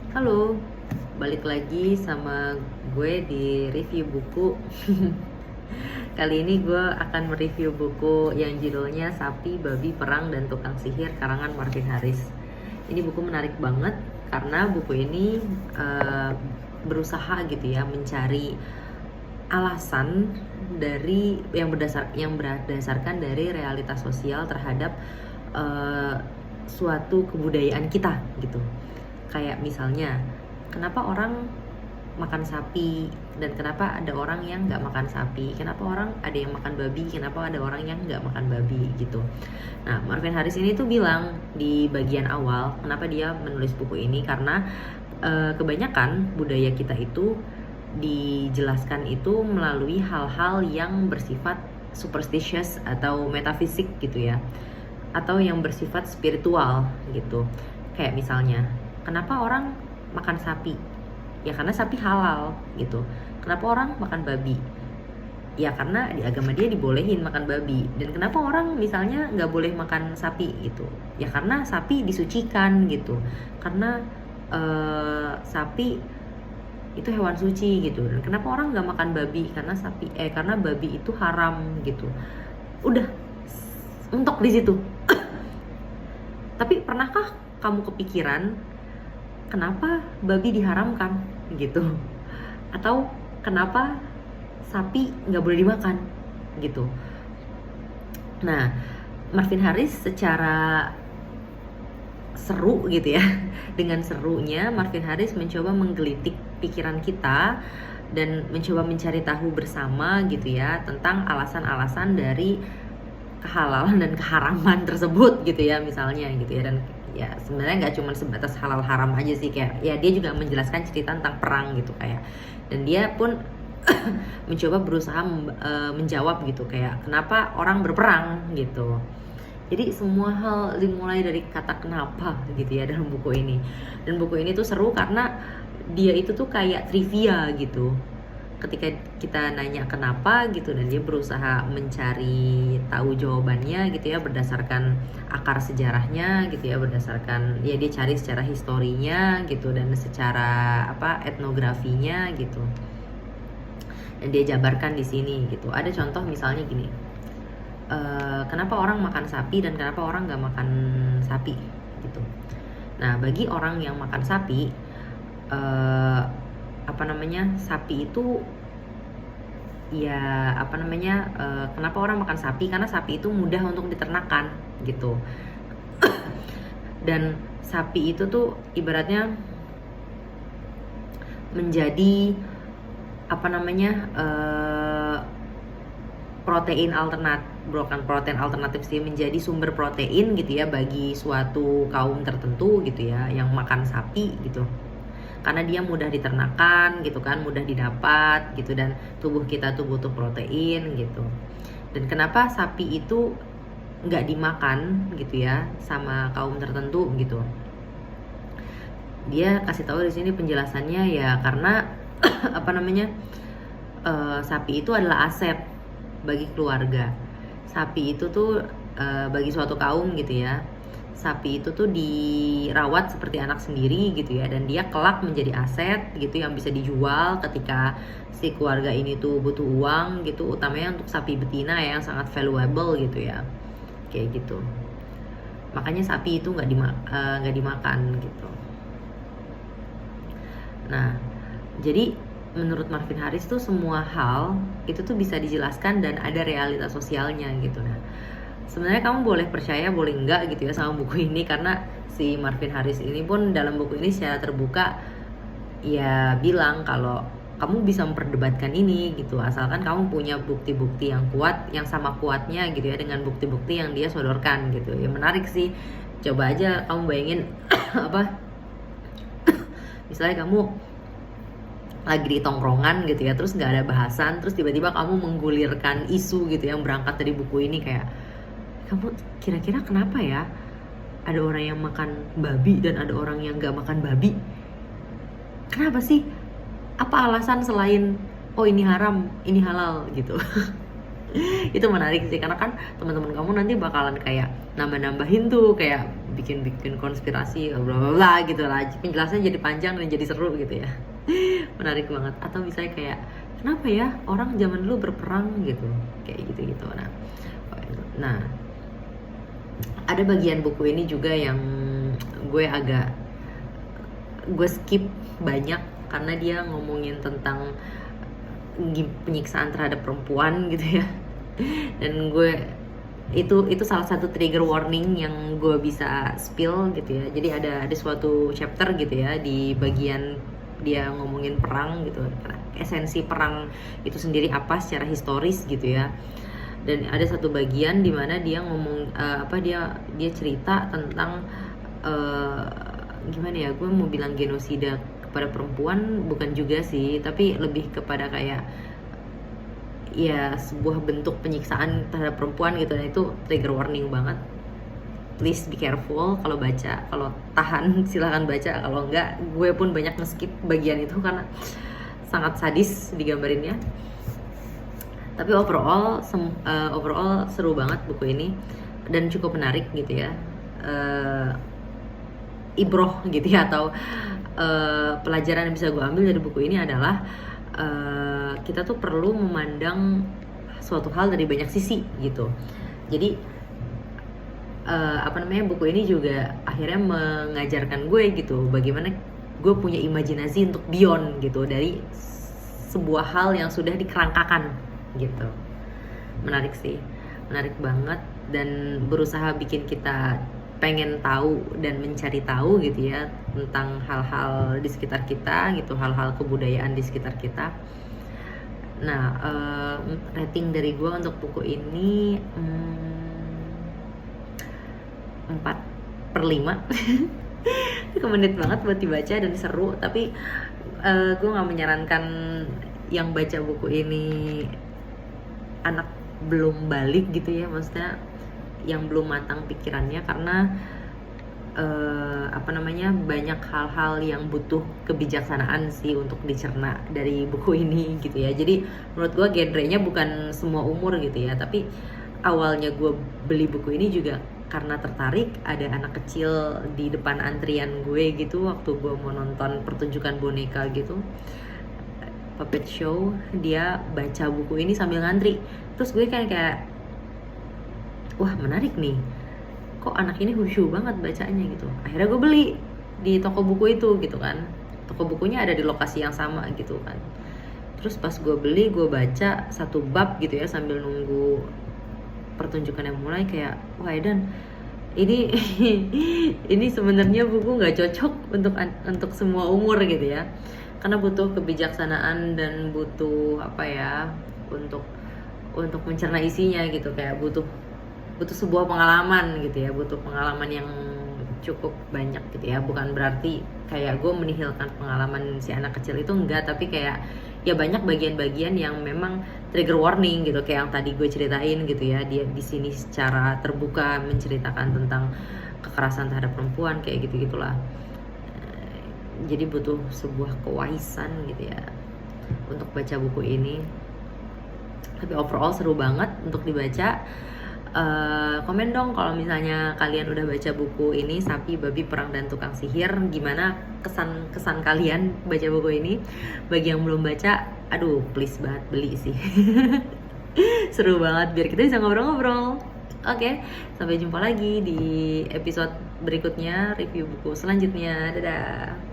Halo, balik lagi sama gue di review buku. Kali ini gue akan mereview buku yang judulnya Sapi, Babi, Perang, dan Tukang Sihir karangan Marvin Harris. Ini buku menarik banget karena buku ini berusaha gitu ya mencari alasan dari yang berdasarkan dari realitas sosial terhadap suatu kebudayaan kita gitu. Kayak misalnya, kenapa orang makan sapi dan kenapa ada orang yang nggak makan sapi, kenapa orang ada yang makan babi, kenapa ada orang yang nggak makan babi gitu. Nah, Marvin Harris ini tuh bilang di bagian awal kenapa dia menulis buku ini karena kebanyakan budaya kita itu dijelaskan itu melalui hal-hal yang bersifat superstitious atau metafisik gitu ya, atau yang bersifat spiritual gitu. Kayak misalnya, kenapa orang makan sapi? Ya karena sapi halal gitu. Kenapa orang makan babi? Ya karena di agama dia dibolehin makan babi. Dan kenapa orang misalnya nggak boleh makan sapi gitu? Ya karena sapi disucikan gitu. Karena sapi itu hewan suci gitu. Dan kenapa orang nggak makan babi? Karena babi itu haram gitu. Udah, mentok di situ. Tapi pernahkah kamu kepikiran kenapa babi diharamkan gitu? Atau kenapa sapi nggak boleh dimakan gitu? Nah, Marvin Harris secara seru gitu ya, dengan serunya Marvin Harris mencoba menggelitik pikiran kita dan mencoba mencari tahu bersama gitu ya tentang alasan-alasan dari kehalalan dan keharaman tersebut gitu ya misalnya gitu ya. Dan ya sebenarnya nggak cuma sebatas halal haram aja sih, kayak ya dia juga menjelaskan cerita tentang perang gitu kayak, dan dia pun mencoba berusaha menjawab gitu kayak kenapa orang berperang gitu. Jadi semua hal dimulai dari kata kenapa gitu ya dalam buku ini. Dan buku ini tuh seru karena dia itu tuh kayak trivia gitu. Ketika kita nanya kenapa gitu, dan dia berusaha mencari tahu jawabannya gitu ya berdasarkan akar sejarahnya gitu ya, berdasarkan ya dia cari secara historinya gitu dan secara etnografinya gitu. Dan dia jabarkan di sini gitu. Ada contoh misalnya gini. Kenapa orang makan sapi dan kenapa orang nggak makan sapi gitu. Nah, bagi orang yang makan sapi, sapi itu ya kenapa orang makan sapi, karena sapi itu mudah untuk diternakan gitu. Dan sapi itu tuh ibaratnya menjadi protein alternatif sih, menjadi sumber protein gitu ya bagi suatu kaum tertentu gitu ya yang makan sapi gitu. Karena dia mudah diternakan gitu kan, mudah didapat gitu, dan tubuh kita tuh butuh protein gitu. Dan kenapa sapi itu nggak dimakan gitu ya sama kaum tertentu gitu? Dia kasih tahu di sini penjelasannya ya karena sapi itu adalah aset bagi keluarga. Sapi itu tuh bagi suatu kaum gitu ya, sapi itu tuh dirawat seperti anak sendiri gitu ya, dan dia kelak menjadi aset gitu yang bisa dijual ketika si keluarga ini tuh butuh uang gitu, utamanya untuk sapi betina ya, yang sangat valuable gitu ya, kayak gitu. Makanya sapi itu nggak dimakan gitu. Nah, jadi menurut Marvin Harris tuh semua hal itu tuh bisa dijelaskan dan ada realitas sosialnya gitu. Nah, sebenarnya kamu boleh percaya boleh enggak gitu ya sama buku ini, karena si Marvin Harris ini pun dalam buku ini secara terbuka ya bilang kalau kamu bisa memperdebatkan ini gitu, asalkan kamu punya bukti-bukti yang kuat, yang sama kuatnya gitu ya dengan bukti-bukti yang dia sodorkan gitu. Ya menarik sih, coba aja kamu bayangin misalnya kamu lagi di tongkrongan gitu ya, terus nggak ada bahasan, terus tiba-tiba kamu menggulirkan isu gitu yang berangkat dari buku ini, kayak kamu kira-kira kenapa ya ada orang yang makan babi dan ada orang yang nggak makan babi? Kenapa sih? Apa alasan selain oh ini haram, ini halal gitu? Itu menarik sih, karena kan teman-teman kamu nanti bakalan kayak nambah-nambahin tuh, kayak bikin konspirasi bla bla bla gitu lah, penjelasannya jadi panjang dan jadi seru gitu ya. Menarik banget. Atau misalnya kayak kenapa ya orang zaman dulu berperang gitu, kayak gitu-gitu. Nah ada bagian buku ini juga yang gue skip banyak karena dia ngomongin tentang penyiksaan terhadap perempuan gitu ya. Dan itu salah satu trigger warning yang gue bisa spill gitu ya. Jadi ada suatu chapter gitu ya di bagian dia ngomongin perang gitu, esensi perang itu sendiri apa secara historis gitu ya. Dan ada satu bagian di mana dia ngomong dia cerita tentang gimana ya, gue mau bilang genosida kepada perempuan bukan juga sih, tapi lebih kepada kayak ya sebuah bentuk penyiksaan terhadap perempuan gitu. Dan itu trigger warning banget, please be careful kalau baca. Kalau tahan silahkan baca, kalau enggak gue pun banyak nge-skip bagian itu karena sangat sadis digambarinnya. Tapi overall seru banget buku ini dan cukup menarik gitu ya. Ibroh gitu ya, atau pelajaran yang bisa gue ambil dari buku ini adalah kita tuh perlu memandang suatu hal dari banyak sisi gitu. Jadi buku ini juga akhirnya mengajarkan gue gitu bagaimana gue punya imajinasi untuk beyond gitu dari sebuah hal yang sudah dikerangkakan gitu. Menarik sih, menarik banget, dan berusaha bikin kita pengen tahu dan mencari tahu gitu ya tentang hal-hal di sekitar kita gitu, hal-hal kebudayaan di sekitar kita. Nah, rating dari gue untuk buku ini 4/5. Recommended banget buat dibaca dan seru. Tapi gue gak menyarankan yang baca buku ini anak belum balik gitu ya, maksudnya yang belum matang pikirannya, karena banyak hal-hal yang butuh kebijaksanaan sih untuk dicerna dari buku ini gitu ya. Jadi menurut gue genrenya bukan semua umur gitu ya, tapi awalnya gue beli buku ini juga karena tertarik ada anak kecil di depan antrian gue gitu waktu gue mau nonton pertunjukan boneka gitu, puppet show. Dia baca buku ini sambil ngantri, terus gue kan kayak wah menarik nih, kok anak ini khusyuk banget bacanya gitu. Akhirnya gue beli di toko buku itu gitu kan, toko bukunya ada di lokasi yang sama gitu kan. Terus pas gue beli, gue baca satu bab gitu ya sambil nunggu pertunjukan yang mulai, kayak wah Edan, ini ini sebenarnya buku nggak cocok untuk semua umur gitu ya, karena butuh kebijaksanaan dan butuh untuk mencerna isinya gitu, kayak butuh sebuah pengalaman gitu ya, butuh pengalaman yang cukup banyak gitu ya. Bukan berarti kayak gue menihilkan pengalaman si anak kecil itu, enggak, tapi kayak ya banyak bagian-bagian yang memang trigger warning gitu, kayak yang tadi gue ceritain gitu ya. Dia di sini secara terbuka menceritakan tentang kekerasan terhadap perempuan kayak gitu-gitulah. Jadi butuh sebuah kewaisan gitu ya untuk baca buku ini. Tapi overall seru banget untuk dibaca. Komen dong kalau misalnya kalian udah baca buku ini, Sapi, Babi, Perang, dan Tukang Sihir. Gimana kesan kalian baca buku ini? Bagi yang belum baca, aduh please banget beli sih. Seru banget, biar kita bisa ngobrol-ngobrol. Oke, sampai jumpa lagi di episode berikutnya, review buku selanjutnya. Dadah.